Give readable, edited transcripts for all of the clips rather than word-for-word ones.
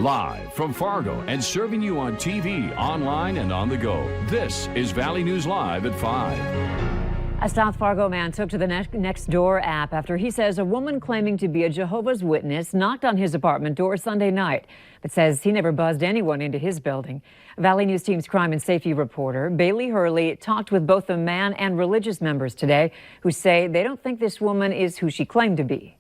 Live from Fargo and serving you on TV, online, and on the go. This is Valley News Live at 5. A South Fargo man took to the Nextdoor app after he says a woman claiming to be a Jehovah's Witness knocked on his apartment door Sunday night, but says he never buzzed anyone into his building. Valley News Team's crime and safety reporter Bailey Hurley talked with both the man and religious members today who say they don't think this woman is who she claimed to be.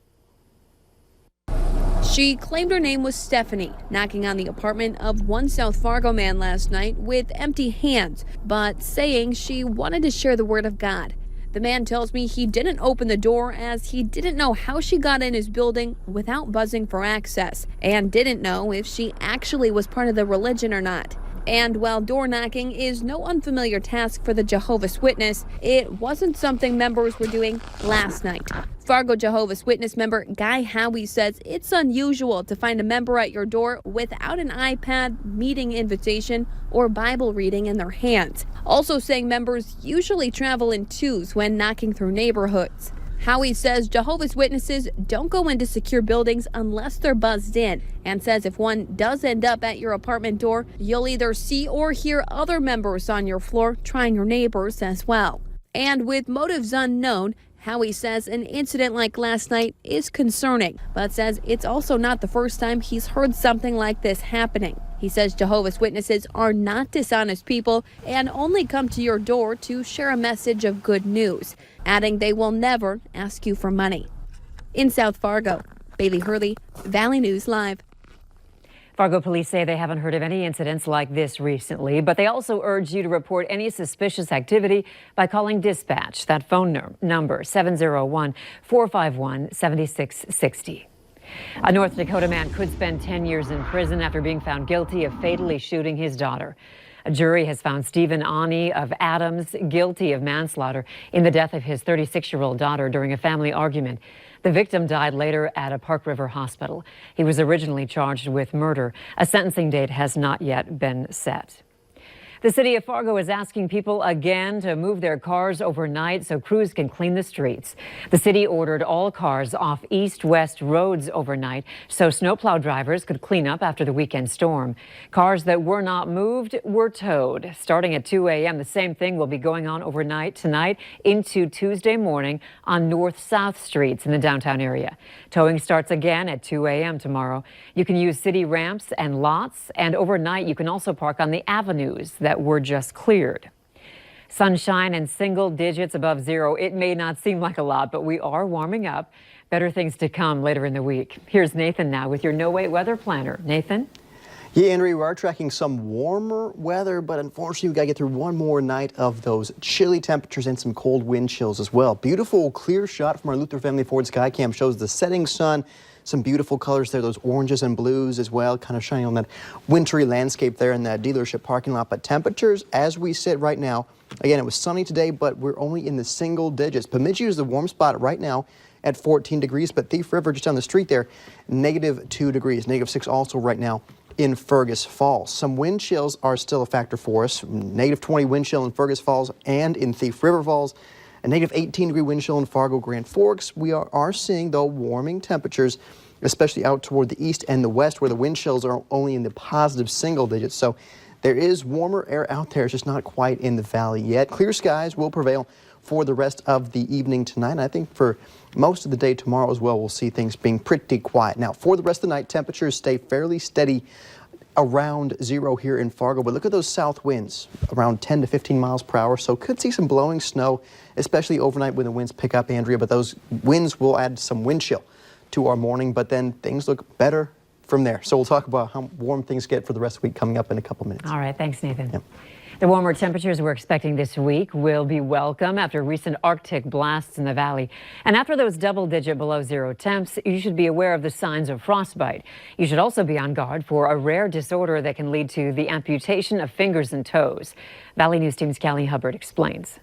She claimed her name was Stephanie, knocking on the apartment of one South Fargo man last night with empty hands, but saying she wanted to share the word of God. The man tells me he didn't open the door as he didn't know how she got in his building without buzzing for access, and didn't know if she actually was part of the religion or not. And while door knocking is no unfamiliar task for the Jehovah's Witness, it wasn't something members were doing last night. Fargo Jehovah's Witness member Guy Howie says it's unusual to find a member at your door without an iPad, meeting invitation, or Bible reading in their hands. Also saying members usually travel in twos when knocking through neighborhoods. Howie says Jehovah's Witnesses don't go into secure buildings unless they're buzzed in, and says if one does end up at your apartment door, you'll either see or hear other members on your floor trying your neighbors as well. And with motives unknown, Howie says an incident like last night is concerning, but says it's also not the first time he's heard something like this happening. He says Jehovah's Witnesses are not dishonest people and only come to your door to share a message of good news, adding they will never ask you for money. In South Fargo, Bailey Hurley, Valley News Live. Fargo police say they haven't heard of any incidents like this recently, but they also urge you to report any suspicious activity by calling dispatch. That phone number, 701-451-7660. A North Dakota man could spend 10 years in prison after being found guilty of fatally shooting his daughter. A jury has found Stephen Ani of Adams guilty of manslaughter in the death of his 36-year-old daughter during a family argument. The victim died later at a Park River hospital. He was originally charged with murder. A sentencing date has not yet been set. The city of Fargo is asking people again to move their cars overnight so crews can clean the streets. The city ordered all cars off east-west roads overnight so snowplow drivers could clean up after the weekend storm. Cars that were not moved were towed. Starting at 2 a.m., the same thing will be going on overnight tonight into Tuesday morning on north-south streets in the downtown area. Towing starts again at 2 a.m. tomorrow. You can use city ramps and lots, and overnight you can also park on the avenues that were just cleared. Sunshine and single digits above zero. It may not seem like a lot, but we are warming up. Better things to come later in the week. Here's Nathan now with your No Wait weather planner. Nathan? Yeah, Andrea, we are tracking some warmer weather, but unfortunately, we got to get through one more night of those chilly temperatures and some cold wind chills as well. Beautiful, clear shot from our Luther Family Ford Skycam shows the setting sun. Some beautiful colors there, those oranges and blues as well, kind of shining on that wintry landscape there in that dealership parking lot. But temperatures, as we sit right now, again, it was sunny today, but we're only in the single digits. Bemidji is the warm spot right now at 14 degrees, but Thief River just down the street there, -2 degrees, -6 also right now in Fergus Falls. Some wind chills are still a factor for us. -20 wind chill in Fergus Falls and in Thief River Falls. A -18-degree wind chill in Fargo Grand Forks. We are seeing, though, warming temperatures, especially out toward the east and the west, where the wind chills are only in the positive single digits. So there is warmer air out there. It's just not quite in the valley yet. Clear skies will prevail for the rest of the evening tonight. And I think for most of the day tomorrow as well, we'll see things being pretty quiet. Now, for the rest of the night, temperatures stay fairly steady around zero here in Fargo, but look at those south winds, around 10 to 15 miles per hour. So could see some blowing snow, especially overnight when the winds pick up, Andrea, but those winds will add some wind chill to our morning, but then things look better from there. So we'll talk about how warm things get for the rest of the week coming up in a couple minutes. All right, thanks, Nathan. Yep. The warmer temperatures we're expecting this week will be welcome after recent Arctic blasts in the valley. And after those double-digit below zero temps, you should be aware of the signs of frostbite. You should also be on guard for a rare disorder that can lead to the amputation of fingers and toes. Valley News Team's Callie Hubbard explains.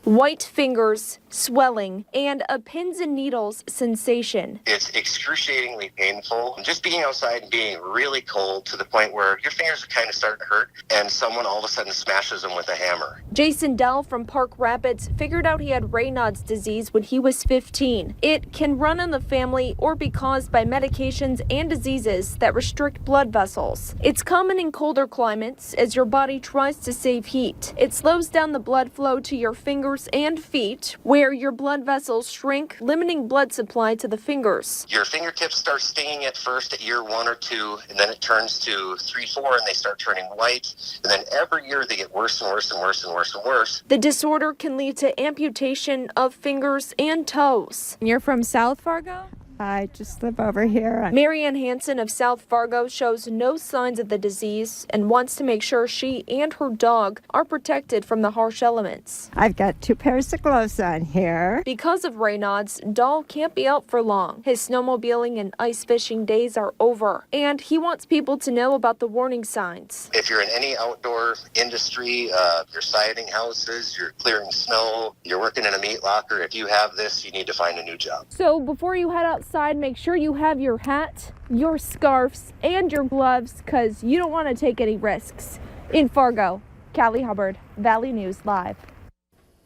white fingers, swelling, and a pins and needles sensation. It's excruciatingly painful. Just being outside and being really cold to the point where your fingers are kind of starting to hurt and someone all of a sudden smashes them with a hammer. Jason Dell from Park Rapids figured out he had Raynaud's disease when he was 15. It can run in the family or be caused by medications and diseases that restrict blood vessels. It's common in colder climates as your body tries to save heat. It slows down the blood flow to your fingers and feet, where your blood vessels shrink, limiting blood supply to the fingers. Your fingertips start stinging at first at year 1 or 2, and then it turns to 3, 4, and they start turning white. And then every year they get worse and worse and worse and worse and worse. The disorder can lead to amputation of fingers and toes. You're from South Fargo? I just live over here. Marianne Hansen of South Fargo shows no signs of the disease and wants to make sure she and her dog are protected from the harsh elements. I've got 2 pairs of gloves on here. Because of Raynaud's, Dahl can't be out for long. His snowmobiling and ice fishing days are over, and he wants people to know about the warning signs. If you're in any outdoor industry, you're siding houses, you're clearing snow, you're working in a meat locker, if you have this, you need to find a new job. So before you head outside, make sure you have your hat, your scarves, and your gloves, because you don't want to take any risks. In Fargo, Callie Hubbard, Valley News Live.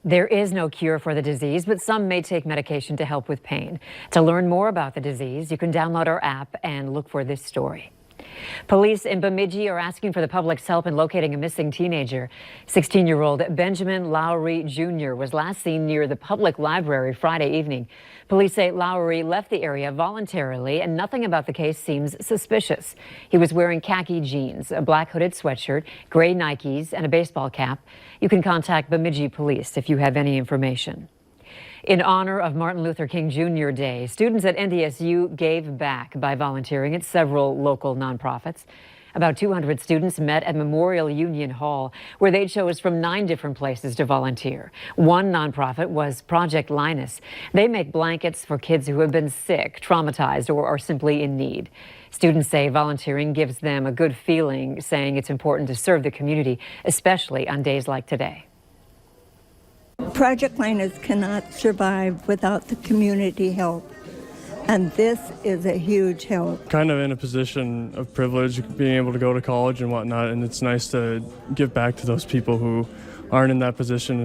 There is no cure for the disease, but some may take medication to help with pain. To learn more about the disease, you can download our app and look for this story. Police in Bemidji are asking for the public's help in locating a missing teenager. 16-year-old Benjamin Lowry Jr. was last seen near the public library Friday evening. Police say Lowry left the area voluntarily, and nothing about the case seems suspicious. He was wearing khaki jeans, a black hooded sweatshirt, gray Nikes, and a baseball cap. You can contact Bemidji Police if you have any information. In honor of Martin Luther King Jr. Day, students at NDSU gave back by volunteering at several local nonprofits. About 200 students met at Memorial Union Hall, where they chose from 9 different places to volunteer. One nonprofit was Project Linus. They make blankets for kids who have been sick, traumatized, or are simply in need. Students say volunteering gives them a good feeling, saying it's important to serve the community, especially on days like today. Project Linus cannot survive without the community help, and this is a huge help. Kind of in a position of privilege, being able to go to college and whatnot, and it's nice to give back to those people who aren't in that position.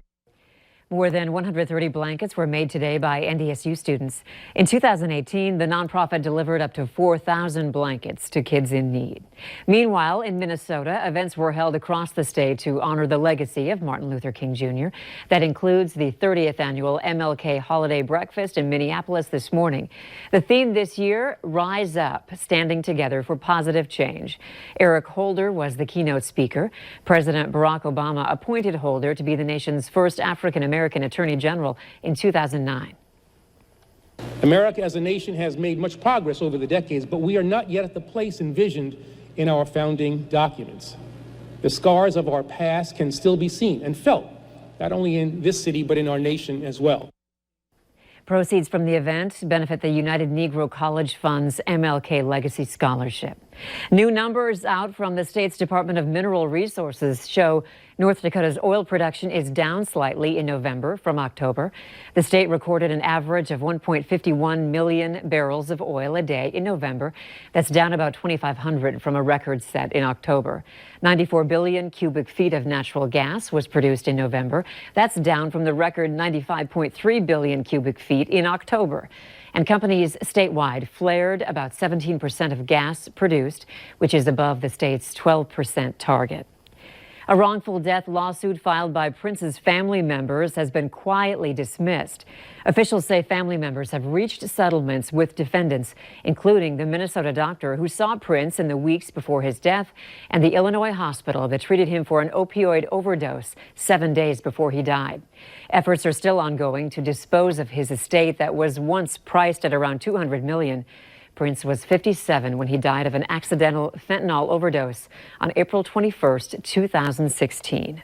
More than 130 blankets were made today by NDSU students. In 2018, the nonprofit delivered up to 4,000 blankets to kids in need. Meanwhile, in Minnesota, events were held across the state to honor the legacy of Martin Luther King Jr. That includes the 30th annual MLK Holiday Breakfast in Minneapolis this morning. The theme this year, Rise Up, Standing Together for Positive Change. Eric Holder was the keynote speaker. President Barack Obama appointed Holder to be the nation's first African-American Attorney General in 2009. America as a nation has made much progress over the decades, but we are not yet at the place envisioned in our founding documents. The scars of our past can still be seen and felt, not only in this city, but in our nation as well. Proceeds from the event benefit the United Negro College Fund's MLK Legacy Scholarship. New numbers out from the state's Department of Mineral Resources show North Dakota's oil production is down slightly in November from October. The state recorded an average of 1.51 million barrels of oil a day in November. That's down about 2,500 from a record set in October. 94 billion cubic feet of natural gas was produced in November. That's down from the record 95.3 billion cubic feet in October. And companies statewide flared about 17% of gas produced, which is above the state's 12% target. A wrongful death lawsuit filed by Prince's family members has been quietly dismissed. Officials say family members have reached settlements with defendants, including the Minnesota doctor who saw Prince in the weeks before his death and the Illinois hospital that treated him for an opioid overdose 7 days before he died. Efforts are still ongoing to dispose of his estate that was once priced at around $200 million. Prince was 57 when he died of an accidental fentanyl overdose on April 21st, 2016.